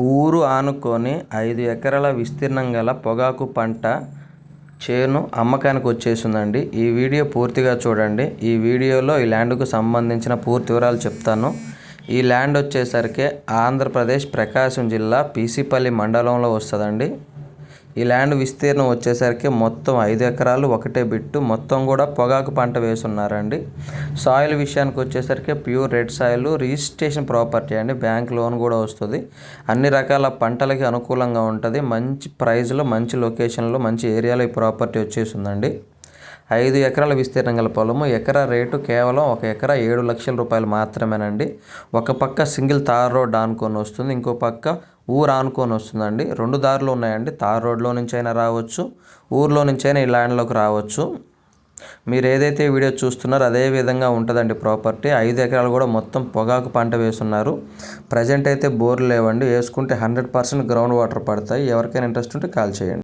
ఊరు ఆనుకొని 5 ఎకరాల విస్తీర్ణం గల పొగాకు పంట చేను అమ్మకానికి వచ్చేసిందండి. ఈ వీడియో పూర్తిగా చూడండి. ఈ వీడియోలో ఈ ల్యాండ్కు సంబంధించిన పూర్తి వివరాలు చెప్తాను. ఈ ల్యాండ్ వచ్చేసరికి ఆంధ్రప్రదేశ్ ప్రకాశం జిల్లా పీసీపల్లి మండలంలో వస్తుందండి. ఈ ల్యాండ్ విస్తీర్ణం వచ్చేసరికి మొత్తం 5 ఎకరాలు ఒకటే బిట్టు, మొత్తం కూడా పొగాకు పంట వేసున్నారండి. సాయిల్ విషయానికి వచ్చేసరికి pure red soil, registration property అండి. బ్యాంక్ లోన్ కూడా వస్తుంది. అన్ని రకాల పంటలకి అనుకూలంగా ఉంటుంది. మంచి ప్రైస్లో, మంచి లొకేషన్లో, మంచి ఏరియాలో ఈ ప్రాపర్టీ వచ్చేసిందండి. 5 ఎకరాల విస్తీర్ణం గల పొలము. ఎకరా రేటు కేవలం 1 ఎకరా 7 లక్షల రూపాయలు మాత్రమేనండి. ఒక పక్క సింగిల్ తార్ రోడ్ ఆనుకొని వస్తుంది, ఇంకో పక్క ఊరు ఆనుకొని వస్తుందండి. 2 దారులు ఉన్నాయండి. తార్ రోడ్లో నుంచి అయినా రావచ్చు, ఊర్లో నుంచి అయినా ఈ ల్యాండ్లోకి రావచ్చు. మీరు ఏదైతే వీడియో చూస్తున్నారో అదే విధంగా ఉంటుందండి ప్రాపర్టీ. 5 ఎకరాలు కూడా మొత్తం పొగాకు పంట వేస్తున్నారు. ప్రజెంట్ అయితే బోర్లు లేవండి. వేసుకుంటే 100% గ్రౌండ్ వాటర్ పడతాయి. ఎవరికైనా ఇంట్రెస్ట్ ఉంటే కాల్ చేయండి.